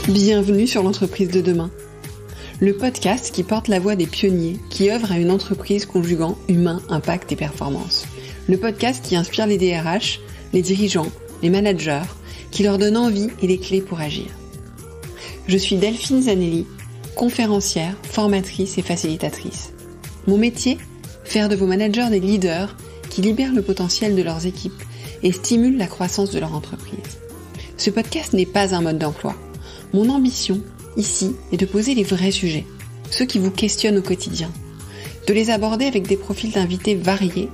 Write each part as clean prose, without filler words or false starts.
Bienvenue sur l'entreprise de demain, le podcast qui porte la voix des pionniers qui œuvrent à une entreprise conjuguant humain, impact et performance. Le podcast qui inspire les DRH, les dirigeants, les managers, qui leur donne envie et les clés pour agir. Je suis Delphine Zanelli, conférencière, formatrice et facilitatrice. Mon métier, faire de vos managers des leaders qui libèrent le potentiel de leurs équipes et stimulent la croissance de leur entreprise. Ce podcast n'est pas un mode d'emploi. Mon ambition, ici, est de poser les vrais sujets, ceux qui vous questionnent au quotidien, de les aborder avec des profils d'invités variés,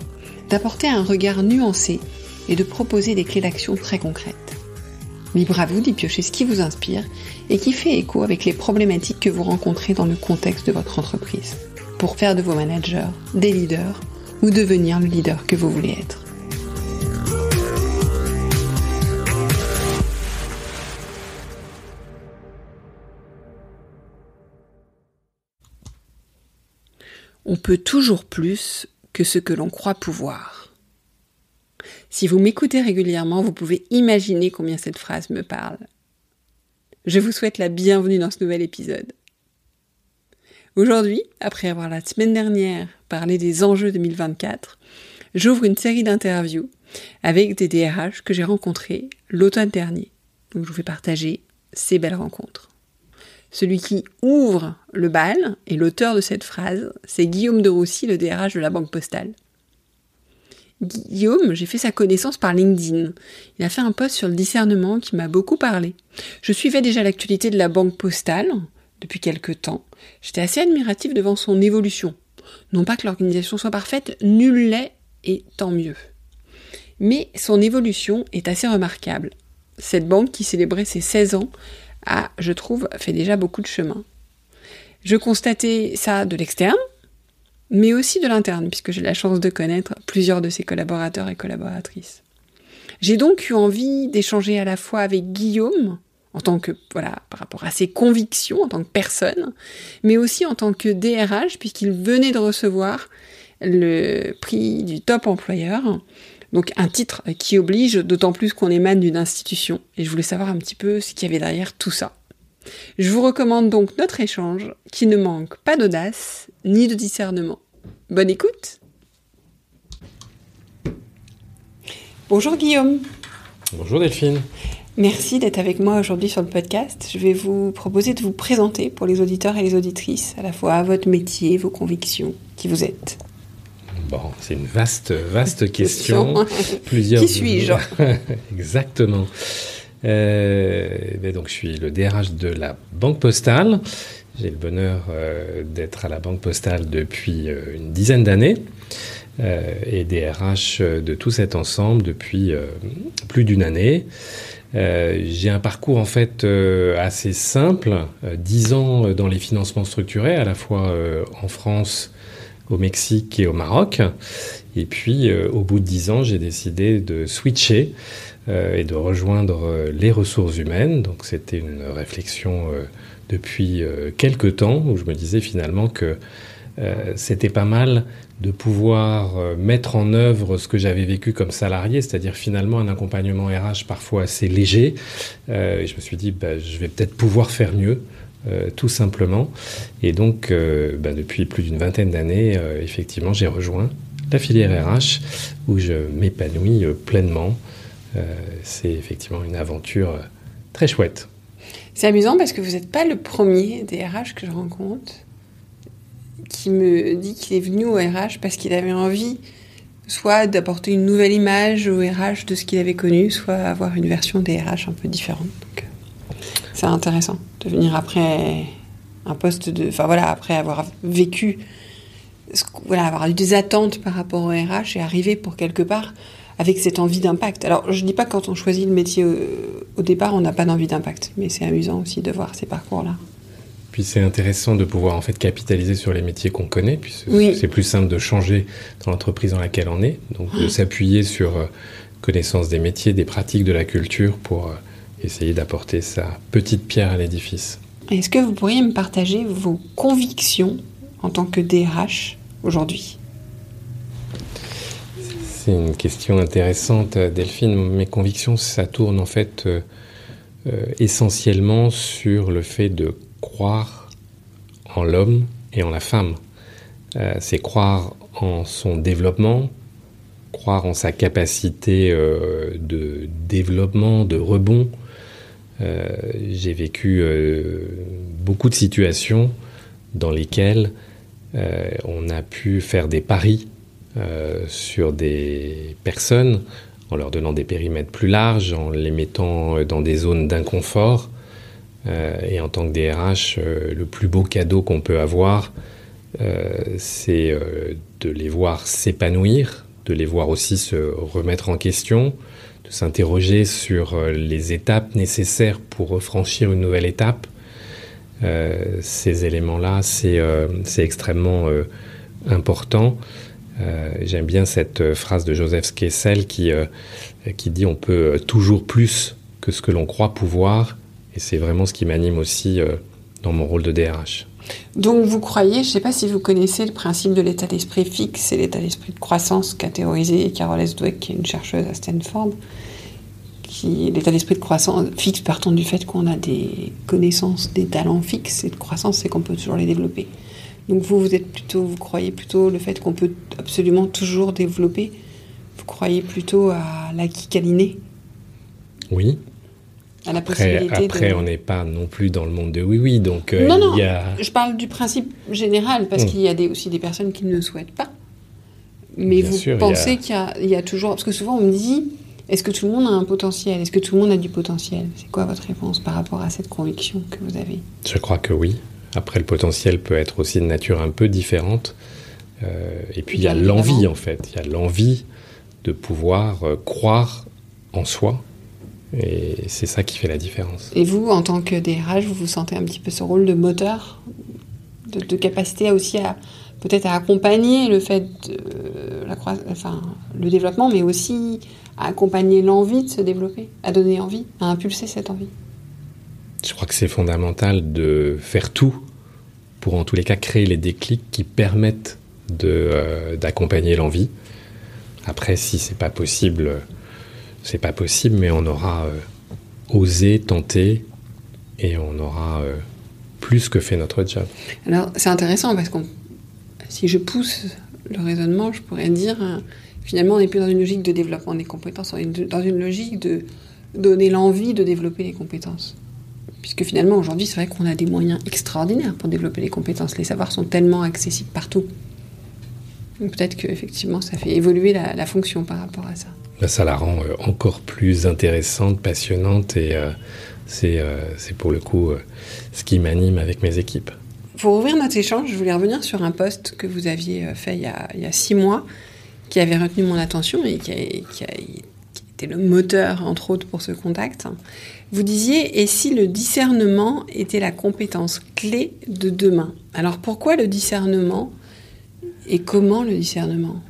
d'apporter un regard nuancé et de proposer des clés d'action très concrètes. Libre à vous d'y piocher ce qui vous inspire et qui fait écho avec les problématiques que vous rencontrez dans le contexte de votre entreprise, pour faire de vos managers des leaders ou devenir le leader que vous voulez être. On peut toujours plus que ce que l'on croit pouvoir. Si vous m'écoutez régulièrement, vous pouvez imaginer combien cette phrase me parle. Je vous souhaite la bienvenue dans ce nouvel épisode. Aujourd'hui, après avoir la semaine dernière parlé des enjeux 2024, j'ouvre une série d'interviews avec des DRH que j'ai rencontrés l'automne dernier. Donc je vous fais partager ces belles rencontres. Celui qui ouvre le bal et l'auteur de cette phrase, c'est Guillaume de Roussy, le DRH de la Banque Postale. Guillaume, j'ai fait sa connaissance par LinkedIn. Il a fait un post sur le discernement qui m'a beaucoup parlé. Je suivais déjà l'actualité de la Banque Postale depuis quelques temps. J'étais assez admirative devant son évolution. Non pas que l'organisation soit parfaite, nul l'est et tant mieux. Mais son évolution est assez remarquable. Cette banque qui célébrait ses 16 ans a, je trouve, fait déjà beaucoup de chemin. Je constatais ça de l'externe, mais aussi de l'interne, puisque j'ai la chance de connaître plusieurs de ses collaborateurs et collaboratrices. J'ai donc eu envie d'échanger à la fois avec Guillaume, en tant que, par rapport à ses convictions en tant que personne, mais aussi en tant que DRH, puisqu'il venait de recevoir le prix du top employeur, donc un titre qui oblige, d'autant plus qu'on émane d'une institution, et je voulais savoir un petit peu ce qu'il y avait derrière tout ça. Je vous recommande donc notre échange, qui ne manque pas d'audace, ni de discernement. Bonne écoute! Bonjour Guillaume. Bonjour Delphine. Merci d'être avec moi aujourd'hui sur le podcast. Je vais vous proposer de vous présenter pour les auditeurs et les auditrices, à la fois votre métier, vos convictions, qui vous êtes. Bon, c'est une vaste question. Plusieurs... Qui suis-je? Exactement. Donc, je suis le DRH de la Banque Postale. J'ai le bonheur d'être à la Banque Postale depuis une dizaine d'années et DRH de tout cet ensemble depuis plus d'une année. J'ai un parcours en fait assez simple, 10 ans dans les financements structurés, à la fois en France, au Mexique et au Maroc. Et puis, au bout de 10 ans, j'ai décidé de switcher et de rejoindre les ressources humaines. Donc, c'était une réflexion depuis quelques temps où je me disais finalement que c'était pas mal de pouvoir mettre en œuvre ce que j'avais vécu comme salarié, c'est-à-dire finalement un accompagnement RH parfois assez léger. Et je me suis dit, je vais peut-être pouvoir faire mieux. Tout simplement. Et donc, depuis plus d'une vingtaine d'années, effectivement, j'ai rejoint la filière RH où je m'épanouis pleinement. C'est effectivement une aventure très chouette. C'est amusant parce que vous n'êtes pas le premier DRH que je rencontre qui me dit qu'il est venu au RH parce qu'il avait envie soit d'apporter une nouvelle image au RH de ce qu'il avait connu, soit avoir une version DRH un peu différente. Donc, c'est intéressant de venir après un poste après avoir vécu, avoir eu des attentes par rapport au RH et arriver pour quelque part avec cette envie d'impact. Alors, je dis pas que quand on choisit le métier au départ, on n'a pas d'envie d'impact, mais c'est amusant aussi de voir ces parcours-là. Puis c'est intéressant de pouvoir en fait capitaliser sur les métiers qu'on connaît, puisque c'est plus simple de changer dans l'entreprise dans laquelle on est, donc de s'appuyer sur connaissance des métiers, des pratiques de la culture pour essayer d'apporter sa petite pierre à l'édifice. Est-ce que vous pourriez me partager vos convictions en tant que DRH aujourd'hui ? C'est une question intéressante, Delphine. Mes convictions, ça tourne en fait essentiellement sur le fait de croire en l'homme et en la femme. C'est croire en son développement, croire en sa capacité de développement, de rebond. J'ai vécu beaucoup de situations dans lesquelles on a pu faire des paris sur des personnes en leur donnant des périmètres plus larges, en les mettant dans des zones d'inconfort. Et en tant que DRH, le plus beau cadeau qu'on peut avoir, c'est de les voir s'épanouir, de les voir aussi se remettre en question, de s'interroger sur les étapes nécessaires pour franchir une nouvelle étape. Ces éléments-là, c'est extrêmement important. J'aime bien cette phrase de Joseph Skessel qui dit « on peut toujours plus que ce que l'on croit pouvoir ». Et c'est vraiment ce qui m'anime aussi dans mon rôle de DRH. Donc vous croyez, je ne sais pas si vous connaissez le principe de l'état d'esprit fixe et l'état d'esprit de croissance qu'a théorisé Carol S. Dweck, qui est une chercheuse à Stanford. L'état d'esprit de croissance fixe partant du fait qu'on a des connaissances, des talents fixes, et de croissance, c'est qu'on peut toujours les développer. Donc vous croyez plutôt le fait qu'on peut absolument toujours développer. Vous croyez plutôt à l'acquis câliné. Oui. À la possibilité après on n'est pas non plus dans le monde de oui, donc non, je parle du principe général, parce qu'il y a aussi des personnes qui ne le souhaitent pas. Mais bien vous sûr, pensez qu'il y a toujours... Parce que souvent on me dit, est-ce que tout le monde a un potentiel ? Est-ce que tout le monde a du potentiel ? C'est quoi votre réponse par rapport à cette conviction que vous avez ? Je crois que oui. Après, le potentiel peut être aussi de nature un peu différente. Et puis, il y a l'envie, en fait. Il y a l'envie de pouvoir croire en soi. Et c'est ça qui fait la différence. Et vous, en tant que DRH, vous vous sentez un petit peu ce rôle de moteur, de capacité aussi peut-être à accompagner le fait le développement, mais aussi à accompagner l'envie de se développer, à donner envie, à impulser cette envie. Je crois que c'est fondamental de faire tout pour, en tous les cas, créer les déclics qui permettent d'accompagner l'envie. Après, si c'est pas possible, mais on aura osé, tenté, et on aura plus que fait notre job. Alors, c'est intéressant parce que si je pousse le raisonnement, je pourrais dire, finalement, on n'est plus dans une logique de développement des compétences, on est dans une logique de donner l'envie de développer les compétences. Puisque finalement, aujourd'hui, c'est vrai qu'on a des moyens extraordinaires pour développer les compétences. Les savoirs sont tellement accessibles partout. Donc peut-être qu'effectivement, ça fait évoluer la fonction par rapport à ça. Ça la rend encore plus intéressante, passionnante, et c'est pour le coup ce qui m'anime avec mes équipes. Pour ouvrir notre échange, je voulais revenir sur un post que vous aviez fait il y a 6 mois, qui avait retenu mon attention et qui était le moteur, entre autres, pour ce contact. Vous disiez « Et si le discernement était la compétence clé de demain ?» Alors pourquoi le discernement et comment le discernement ?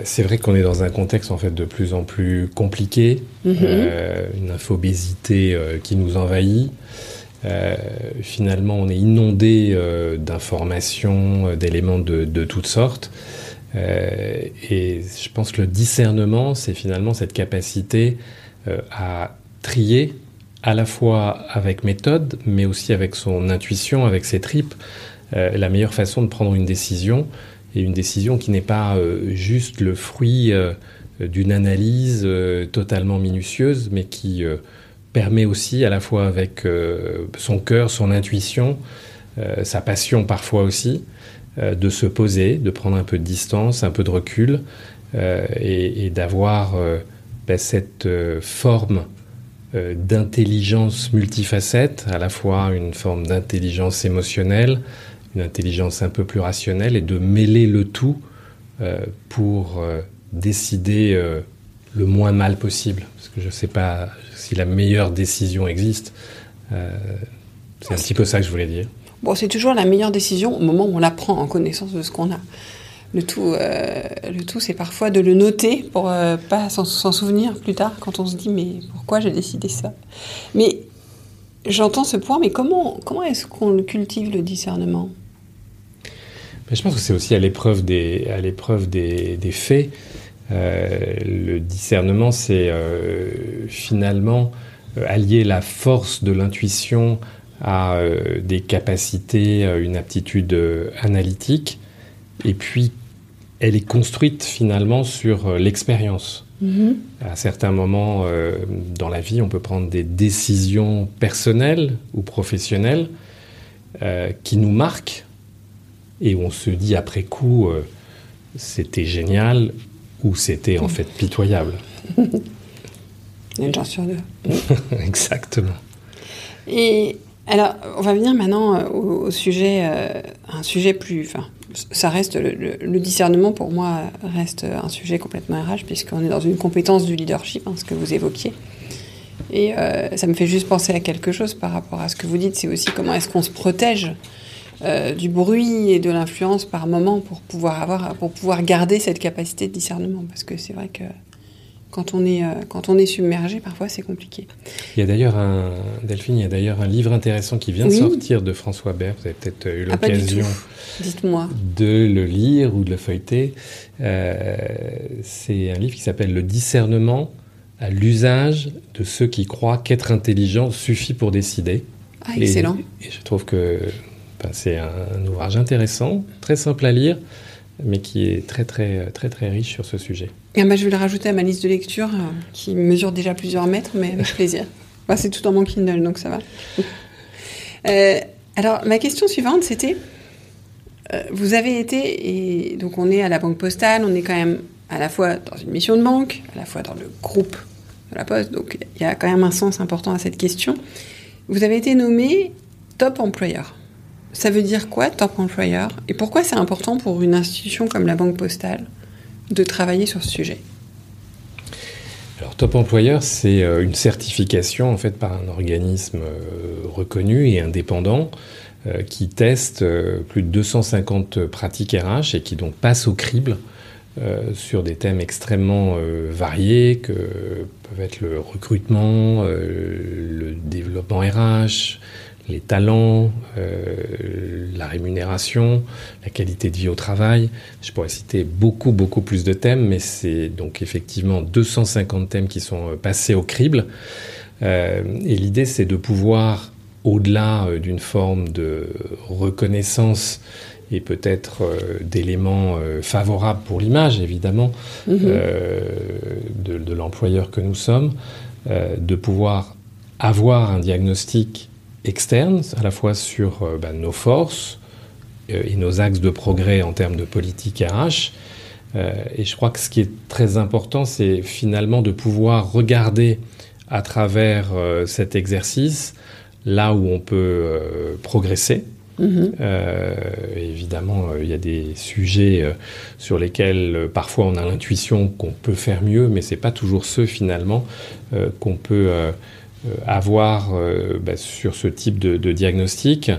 C'est vrai qu'on est dans un contexte en fait de plus en plus compliqué, une infobésité qui nous envahit. Finalement, on est inondé d'informations, d'éléments de toutes sortes. Et je pense que le discernement, c'est finalement cette capacité à trier à la fois avec méthode, mais aussi avec son intuition, avec ses tripes, la meilleure façon de prendre une décision. Et une décision qui n'est pas juste le fruit d'une analyse totalement minutieuse, mais qui permet aussi, à la fois avec son cœur, son intuition, sa passion parfois aussi, de se poser, de prendre un peu de distance, un peu de recul, et d'avoir cette forme d'intelligence multifacette, à la fois une forme d'intelligence émotionnelle, une intelligence un peu plus rationnelle, et de mêler le tout pour décider le moins mal possible. Parce que je ne sais pas si la meilleure décision existe. C'est un petit peu ça que je voulais dire. Bon, c'est toujours la meilleure décision au moment où on la prend en connaissance de ce qu'on a. Le tout, c'est parfois de le noter pour pas s'en souvenir plus tard quand on se dit « mais pourquoi j'ai décidé ça ?» Mais j'entends ce point, mais comment est-ce qu'on cultive le discernement ? Je pense que c'est aussi à l'épreuve des faits. Le discernement, c'est finalement allier la force de l'intuition à des capacités, une aptitude analytique, et puis elle est construite finalement sur l'expérience. À certains moments dans la vie, on peut prendre des décisions personnelles ou professionnelles qui nous marquent, et on se dit après coup c'était génial ou c'était en fait pitoyable. Une chance sur deux. Exactement. Et alors, on va venir maintenant au sujet, un sujet plus... Enfin, ça reste... Le discernement, pour moi, reste un sujet complètement RH, puisqu'on est dans une compétence du leadership, ce que vous évoquiez. Et ça me fait juste penser à quelque chose par rapport à ce que vous dites. C'est aussi comment est-ce qu'on se protège du bruit et de l'influence par moment pour pouvoir garder cette capacité de discernement. Parce que c'est vrai que quand on est submergé, parfois c'est compliqué. Il y a d'ailleurs Delphine, il y a d'ailleurs un livre intéressant qui vient de sortir de François Bert. Vous avez peut-être eu l'occasion de le lire ou de le feuilleter. C'est un livre qui s'appelle « Le discernement à l'usage de ceux qui croient qu'être intelligent suffit pour décider ». Ah, excellent. Et je trouve que c'est un ouvrage intéressant, très simple à lire, mais qui est très, très, très, très riche sur ce sujet. Je vais le rajouter à ma liste de lecture, qui mesure déjà plusieurs mètres, mais avec plaisir. C'est tout dans mon Kindle, donc ça va. Alors, ma question suivante, c'était, vous avez été, et donc on est à la Banque Postale, on est quand même à la fois dans une mission de banque, à la fois dans le groupe de la Poste, donc il y a quand même un sens important à cette question. Vous avez été nommé top employeur. Ça veut dire quoi, top employeur ? Et pourquoi c'est important pour une institution comme la Banque Postale de travailler sur ce sujet ? Alors, top employeur, c'est une certification en fait par un organisme reconnu et indépendant qui teste plus de 250 pratiques RH et qui donc passe au crible sur des thèmes extrêmement variés que peuvent être le recrutement, le développement RH, les talents, la rémunération, la qualité de vie au travail. Je pourrais citer beaucoup plus de thèmes, mais c'est donc effectivement 250 thèmes qui sont passés au crible. Et l'idée, c'est de pouvoir, au-delà d'une forme de reconnaissance et peut-être d'éléments favorables pour l'image, évidemment, de l'employeur que nous sommes, de pouvoir avoir un diagnostic externe, à la fois sur nos forces et nos axes de progrès en termes de politique RH. Et je crois que ce qui est très important, c'est finalement de pouvoir regarder à travers cet exercice là où on peut progresser. Évidemment, il y a des sujets sur lesquels parfois on a l'intuition qu'on peut faire mieux, mais c'est pas toujours ceux finalement qu'on peut avoir sur ce type de diagnostic.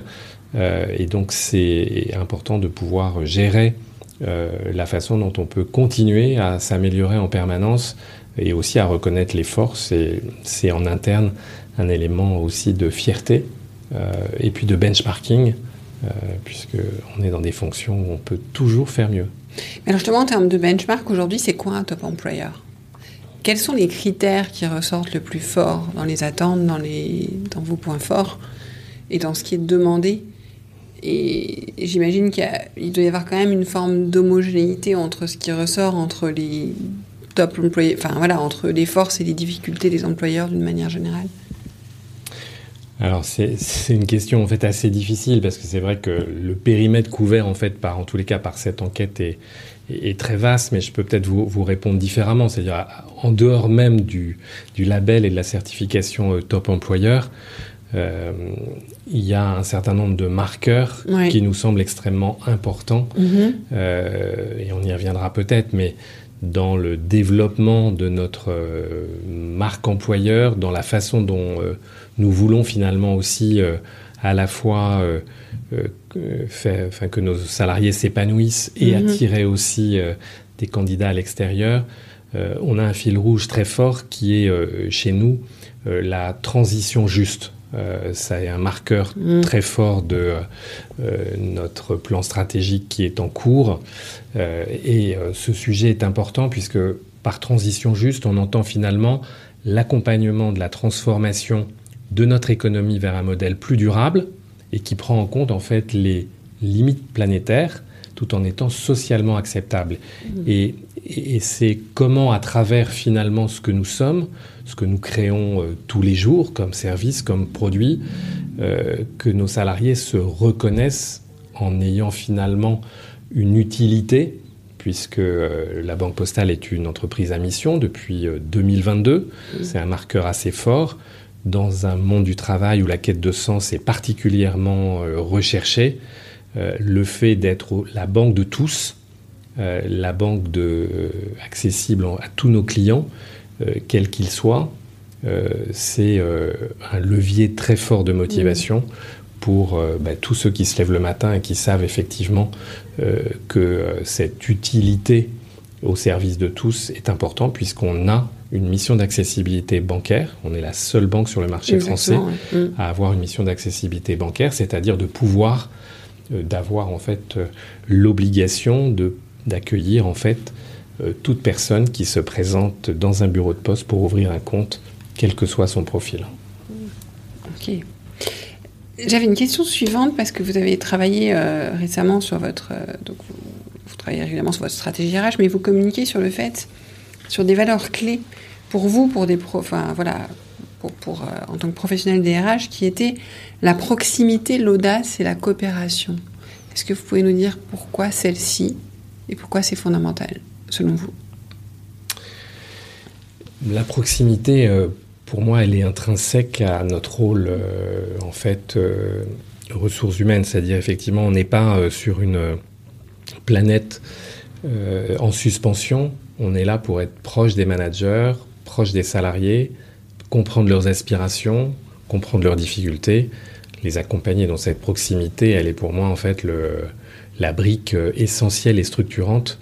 Et donc c'est important de pouvoir gérer la façon dont on peut continuer à s'améliorer en permanence et aussi à reconnaître les forces. Et c'est en interne un élément aussi de fierté et puis de benchmarking, puisqu'on est dans des fonctions où on peut toujours faire mieux. Mais alors justement, en termes de benchmark, aujourd'hui, c'est quoi un top employeur ? Quels sont les critères qui ressortent le plus fort dans les attentes, dans vos points forts et dans ce qui est demandé ? Et j'imagine qu'il doit y avoir quand même une forme d'homogénéité entre ce qui ressort entre les top employés, entre les forces et les difficultés des employeurs d'une manière générale. Alors c'est une question en fait assez difficile parce que c'est vrai que le périmètre couvert en fait en tous les cas par cette enquête est très vaste, mais je peux peut-être vous répondre différemment. C'est-à-dire en dehors même du label et de la certification top employeur, il y a un certain nombre de marqueurs qui nous semblent extrêmement importants, et on y reviendra peut-être, mais dans le développement de notre marque employeur, dans la façon dont nous voulons finalement aussi à la fois que nos salariés s'épanouissent et attirer aussi des candidats à l'extérieur. On a un fil rouge très fort qui est chez nous la transition juste. Ça est un marqueur très fort de notre plan stratégique qui est en cours. Et ce sujet est important puisque par transition juste, on entend finalement l'accompagnement de la transformation de notre économie vers un modèle plus durable et qui prend en compte en fait les limites planétaires tout en étant socialement acceptable. Et c'est comment, à travers finalement ce que nous sommes, ce que nous créons tous les jours comme service, comme produit, que nos salariés se reconnaissent en ayant finalement une utilité, puisque la Banque Postale est une entreprise à mission depuis 2022. C'est un marqueur assez fort dans un monde du travail où la quête de sens est particulièrement recherchée. Le fait d'être la banque de tous, la banque accessible à tous nos clients, quels qu'ils soient, c'est un levier très fort de motivation pour tous ceux qui se lèvent le matin et qui savent effectivement que cette utilité au service de tous est importante, puisqu'on a une mission d'accessibilité bancaire. On est la seule banque sur le marché français à avoir une mission d'accessibilité bancaire, c'est-à-dire de pouvoir d'avoir en fait l'obligation d'accueillir en fait toute personne qui se présente dans un bureau de poste pour ouvrir un compte, quel que soit son profil. Ok. J'avais une question suivante, parce que vous avez travaillé récemment sur votre... donc vous travaillez régulièrement sur votre stratégie RH, mais vous communiquez sur le fait, sur des valeurs clés pour vous, pour des en tant que professionnel des RH, qui étaient la proximité, l'audace et la coopération. Est-ce que vous pouvez nous dire pourquoi celle-ci et pourquoi c'est fondamental, selon vous ? La proximité, pour moi, elle est intrinsèque à notre rôle, ressources humaines. C'est-à-dire, effectivement, on n'est pas sur une planète en suspension. On est là pour être proche des managers, proche des salariés, comprendre leurs aspirations, comprendre leurs difficultés, les accompagner dans cette proximité. Elle est pour moi en fait la brique essentielle et structurante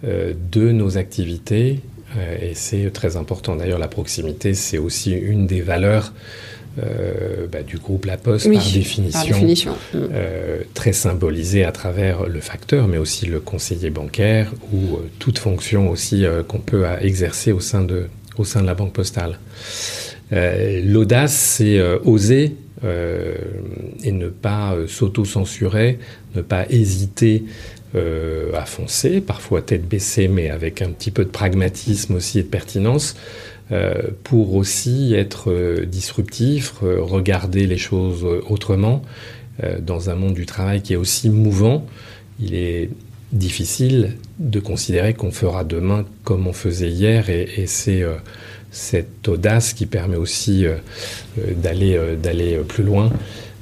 de nos activités, et c'est très important. D'ailleurs, la proximité, c'est aussi une des valeurs du groupe La Poste, par définition. Très symbolisée à travers le facteur, mais aussi le conseiller bancaire ou toute fonction aussi qu'on peut exercer au sein de la Banque Postale. L'audace, c'est oser et ne pas s'auto-censurer, ne pas hésiter à foncer, parfois tête baissée, mais avec un petit peu de pragmatisme aussi et de pertinence, pour aussi être disruptif, regarder les choses autrement. Dans un monde du travail qui est aussi mouvant, il est difficile de considérer qu'on fera demain comme on faisait hier, et c'est cette audace qui permet aussi d'aller plus loin.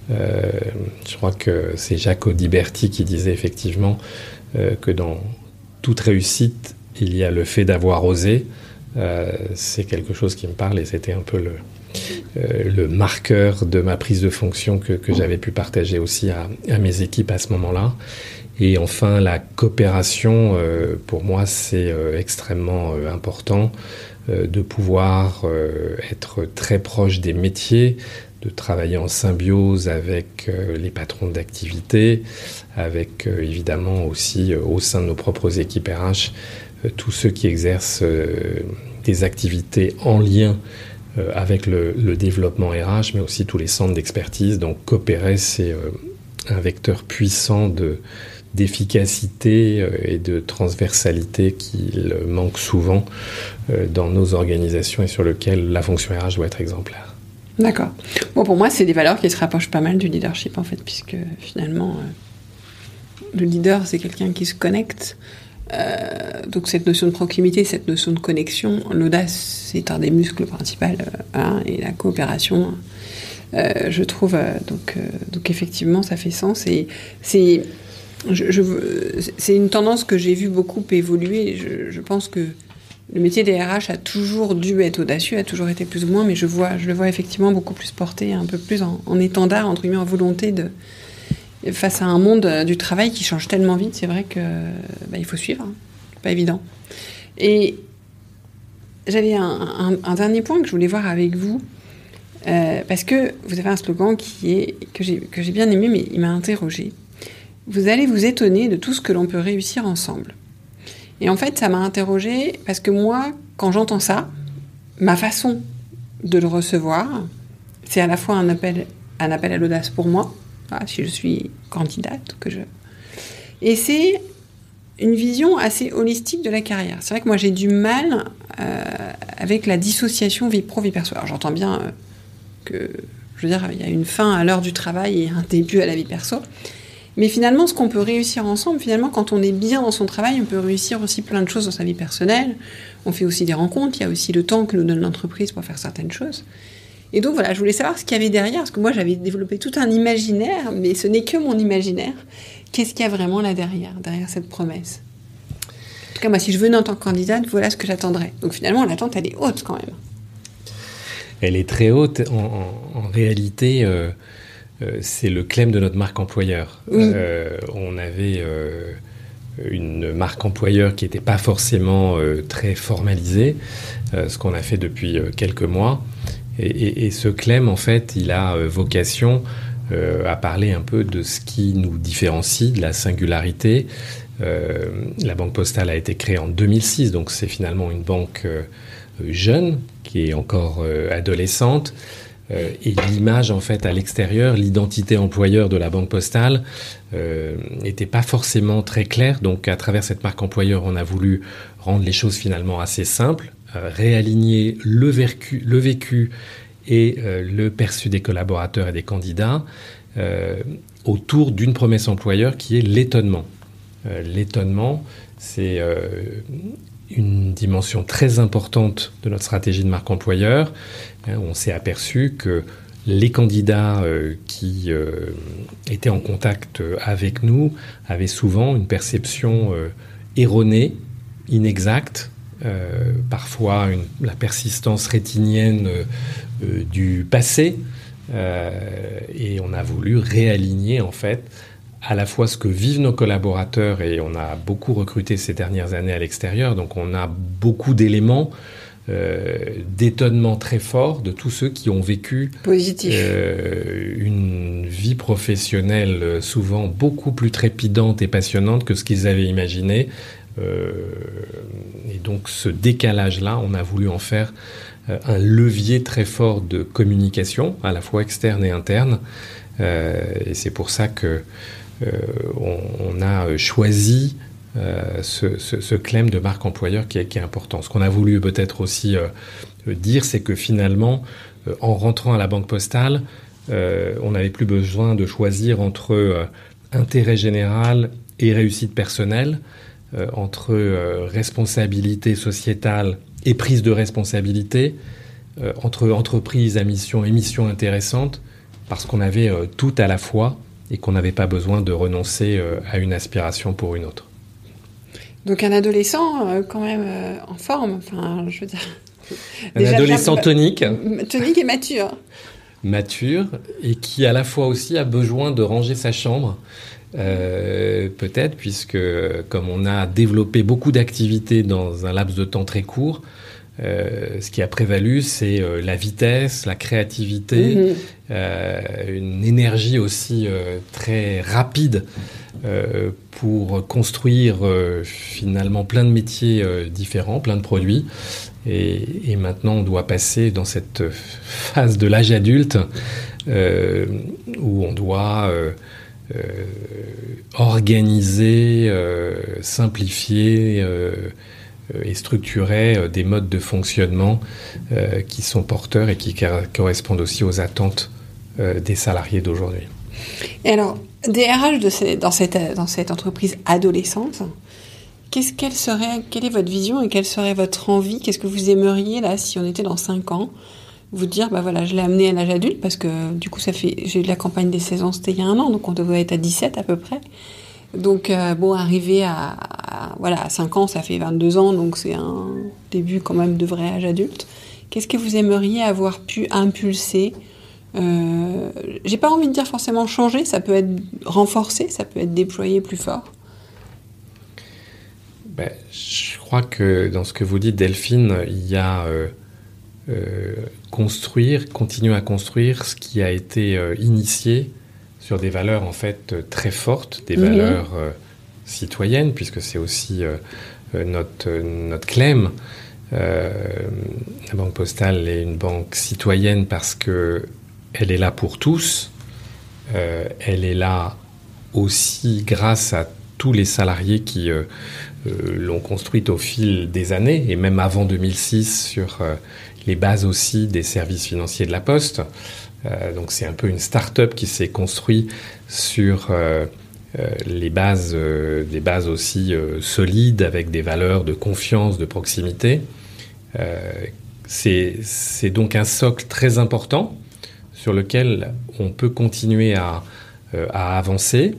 Je crois que c'est Jacques Audiberti qui disait effectivement que dans toute réussite, il y a le fait d'avoir osé. C'est quelque chose qui me parle, et c'était un peu le marqueur de ma prise de fonction que j'avais pu partager aussi à mes équipes à ce moment-là. Et enfin, la coopération, pour moi, c'est extrêmement important de pouvoir être très proche des métiers, de travailler en symbiose avec les patrons d'activité, avec évidemment aussi au sein de nos propres équipes RH, tous ceux qui exercent des activités en lien avec le développement RH, mais aussi tous les centres d'expertise. Donc coopérer, c'est un vecteur puissant d'efficacité et de transversalité qu'il manque souvent dans nos organisations et sur lequel la fonction RH doit être exemplaire. D'accord. Bon, pour moi, c'est des valeurs qui se rapprochent pas mal du leadership, en fait, puisque finalement, le leader, c'est quelqu'un qui se connecte. Donc cette notion de proximité, cette notion de connexion, l'audace, c'est un des muscles principaux, et la coopération, je trouve, donc effectivement, ça fait sens. Et c'est une tendance que j'ai vu beaucoup évoluer. Je pense que le métier des RH a toujours dû être audacieux, a toujours été plus ou moins, mais je le vois effectivement beaucoup plus porté, un peu plus en étendard, entre guillemets, en volonté face à un monde du travail qui change tellement vite. C'est vrai que il faut suivre, c'est pas évident. Et j'avais un dernier point que je voulais voir avec vous, parce que vous avez un slogan que j'ai bien aimé, mais il m'a interrogée. Vous allez vous étonner de tout ce que l'on peut réussir ensemble. Et en fait, ça m'a interrogée parce que moi, quand j'entends ça, ma façon de le recevoir. C'est à la fois un appel à l'audace pour moi, si je suis candidate. Et c'est une vision assez holistique de la carrière. C'est vrai que moi, j'ai du mal avec la dissociation vie pro, vie perso. Alors, j'entends bien que, je veux dire, il y a une fin à l'heure du travail et un début à la vie perso. Mais finalement, ce qu'on peut réussir ensemble, finalement, quand on est bien dans son travail, on peut réussir aussi plein de choses dans sa vie personnelle. On fait aussi des rencontres, il y a aussi le temps que nous donne l'entreprise pour faire certaines choses. Et donc voilà, je voulais savoir ce qu'il y avait derrière, parce que moi j'avais développé tout un imaginaire, mais ce n'est que mon imaginaire. Qu'est-ce qu'il y a vraiment là derrière cette promesse ? En tout cas, moi, si je venais en tant que candidate, voilà ce que j'attendrais. Donc finalement, l'attente, elle est haute quand même. Elle est très haute. En réalité, c'est le claim de notre marque employeur. Oui. On avait une marque employeur qui n'était pas forcément très formalisée, ce qu'on a fait depuis quelques mois. Et ce claim, en fait, il a vocation à parler un peu de ce qui nous différencie, de la singularité. La Banque Postale a été créée en 2006, donc c'est finalement une banque jeune, qui est encore adolescente. Et l'image, en fait, à l'extérieur, l'identité employeur de la Banque Postale n'était pas forcément très claire. Donc, à travers cette marque employeur, on a voulu rendre les choses finalement assez simples, réaligner le vécu et le perçu des collaborateurs et des candidats autour d'une promesse employeur qui est l'étonnement. L'étonnement, c'est une dimension très importante de notre stratégie de marque employeur. On s'est aperçu que les candidats qui étaient en contact avec nous avaient souvent une perception erronée, inexacte, parfois la persistance rétinienne du passé. Et on a voulu réaligner en fait à la fois ce que vivent nos collaborateurs, et on a beaucoup recruté ces dernières années à l'extérieur, donc on a beaucoup d'éléments d'étonnement très fort de tous ceux qui ont vécu une vie professionnelle souvent beaucoup plus trépidante et passionnante que ce qu'ils avaient imaginé. Et donc ce décalage-là, on a voulu en faire un levier très fort de communication, à la fois externe et interne. Et c'est pour ça que on a choisi ce claim de marque employeur qui est important. Ce qu'on a voulu peut-être aussi dire, c'est que finalement, en rentrant à la Banque Postale, on n'avait plus besoin de choisir entre intérêt général et réussite personnelle, entre responsabilité sociétale et prise de responsabilité, entre entreprise à mission et mission intéressante, parce qu'on avait tout à la fois et qu'on n'avait pas besoin de renoncer à une aspiration pour une autre. Donc un adolescent quand même en forme, enfin je veux dire... Un adolescent tonique. Tonique et mature. Mature, et qui à la fois aussi a besoin de ranger sa chambre, peut-être, puisque comme on a développé beaucoup d'activités dans un laps de temps très court, ce qui a prévalu, c'est la vitesse, la créativité, une énergie aussi très rapide pour construire finalement plein de métiers différents, plein de produits. Et maintenant, on doit passer dans cette phase de l'âge adulte où on doit organiser, simplifier et structurer des modes de fonctionnement qui sont porteurs et qui correspondent aussi aux attentes des salariés d'aujourd'hui. Et alors, DRH dans cette entreprise adolescente, quelle est votre vision et quelle serait votre envie ? Qu'est-ce que vous aimeriez, là, si on était dans 5 ans, vous dire, bah voilà, je l'ai amené à l'âge adulte, parce que du coup, j'ai eu la campagne des 16 ans, c'était il y a 1 an, donc on devait être à 17 à peu près. Donc, arriver à 5 ans, ça fait 22 ans, donc c'est un début quand même de vrai âge adulte. Qu'est-ce que vous aimeriez avoir pu impulser ? J'ai pas envie de dire forcément changer, ça peut être renforcé, ça peut être déployé plus fort. Je crois que dans ce que vous dites, Delphine, il y a continuer à construire ce qui a été initié sur des valeurs en fait très fortes, des valeurs citoyennes, puisque c'est aussi notre claim, La Banque Postale est une banque citoyenne parce qu'elle est là pour tous. Elle est là aussi grâce à tous les salariés qui l'ont construite au fil des années, et même avant 2006, sur les bases aussi des services financiers de la Poste. Donc c'est un peu une start-up qui s'est construite sur des bases aussi solides, avec des valeurs de confiance, de proximité. C'est donc un socle très important sur lequel on peut continuer à avancer.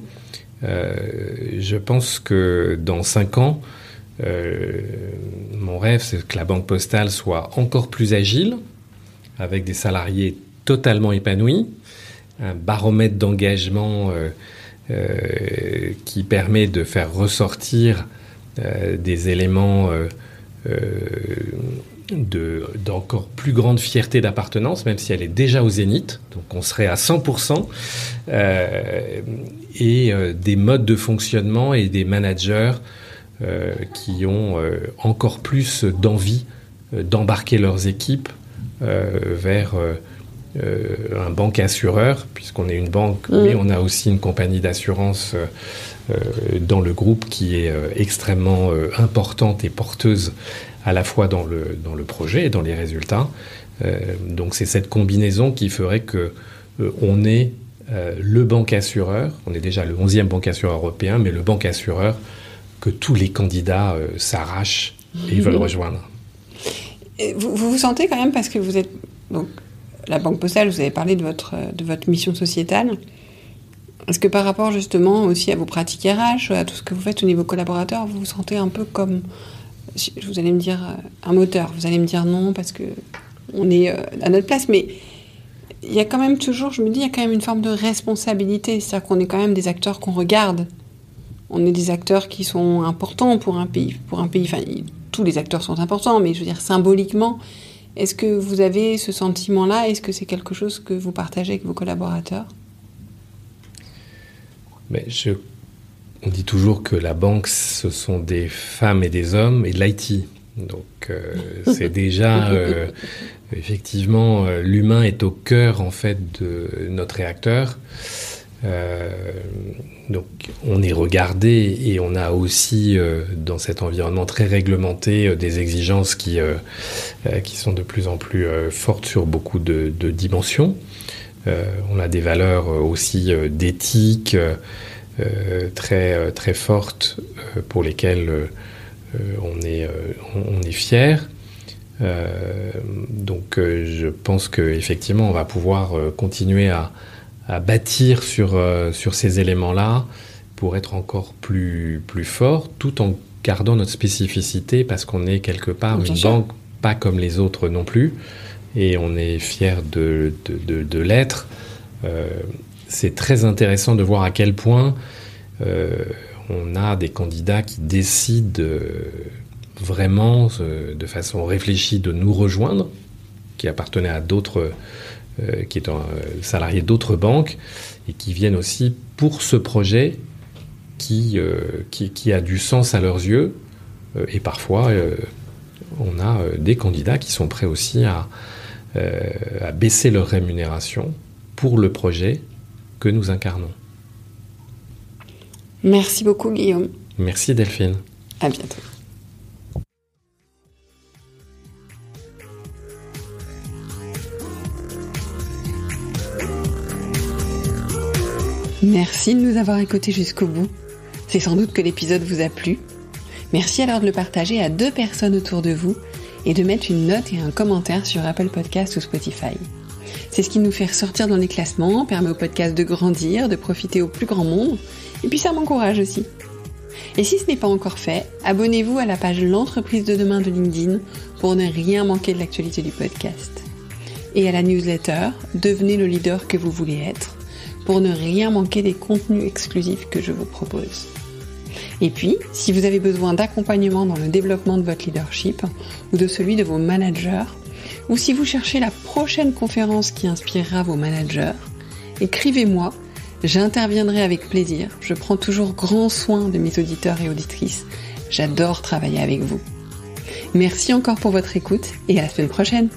Je pense que dans 5 ans, mon rêve, c'est que la Banque Postale soit encore plus agile, avec des salariés totalement épanouis, un baromètre d'engagement qui permet de faire ressortir des éléments d'encore plus grande fierté d'appartenance, même si elle est déjà au zénith, donc on serait à 100%, et des modes de fonctionnement et des managers qui ont encore plus d'envie d'embarquer leurs équipes vers un banque assureur, puisqu'on est une banque, mais on a aussi une compagnie d'assurance dans le groupe qui est extrêmement importante et porteuse à la fois dans le projet et dans les résultats. Donc c'est cette combinaison qui ferait que on est le banque assureur, on est déjà le 11e banque assureur européen, mais le banque assureur que tous les candidats s'arrachent et veulent rejoindre. Et vous vous sentez quand même, parce que vous êtes... Donc, la Banque Postale, vous avez parlé de votre mission sociétale. Est-ce que par rapport justement aussi à vos pratiques RH, à tout ce que vous faites au niveau collaborateur, vous vous sentez un peu comme, vous allez me dire, un moteur? Vous allez me dire non parce que on est à notre place, mais il y a quand même toujours, je me dis, il y a quand même une forme de responsabilité. C'est-à-dire qu'on est quand même des acteurs qu'on regarde. On est des acteurs qui sont importants pour un pays. Enfin, tous les acteurs sont importants, mais je veux dire symboliquement. Est-ce que vous avez ce sentiment-là? Est-ce que c'est quelque chose que vous partagez avec vos collaborateurs? Mais on dit toujours que la banque, ce sont des femmes et des hommes et de l'IT. Donc c'est déjà effectivement l'humain est au cœur en fait de notre réacteur. Donc on est regardé et on a aussi dans cet environnement très réglementé des exigences qui sont de plus en plus fortes sur beaucoup de dimensions. On a des valeurs aussi d'éthique très très fortes pour lesquelles on est fier. Donc je pense qu'effectivement on va pouvoir continuer à bâtir sur ces éléments-là pour être encore plus fort, tout en gardant notre spécificité, parce qu'on est quelque part une banque pas comme les autres non plus, et on est fiers de l'être. C'est très intéressant de voir à quel point on a des candidats qui décident vraiment de façon réfléchie de nous rejoindre, qui appartenaient à d'autres, qui étant salariés d'autres banques, et qui viennent aussi pour ce projet qui a du sens à leurs yeux. Et parfois, on a des candidats qui sont prêts aussi à baisser leur rémunération pour le projet que nous incarnons. Merci beaucoup, Guillaume. Merci, Delphine. À bientôt. Merci de nous avoir écoutés jusqu'au bout. C'est sans doute que l'épisode vous a plu. Merci alors de le partager à 2 personnes autour de vous et de mettre une note et un commentaire sur Apple Podcasts ou Spotify. C'est ce qui nous fait ressortir dans les classements, permet au podcast de grandir, de profiter au plus grand monde, et puis ça m'encourage aussi. Et si ce n'est pas encore fait, abonnez-vous à la page L'entreprise de demain de LinkedIn pour ne rien manquer de l'actualité du podcast. Et à la newsletter, devenez le leader que vous voulez être, pour ne rien manquer des contenus exclusifs que je vous propose. Et puis, si vous avez besoin d'accompagnement dans le développement de votre leadership ou de celui de vos managers, ou si vous cherchez la prochaine conférence qui inspirera vos managers, écrivez-moi, j'interviendrai avec plaisir. Je prends toujours grand soin de mes auditeurs et auditrices. J'adore travailler avec vous. Merci encore pour votre écoute et à la semaine prochaine.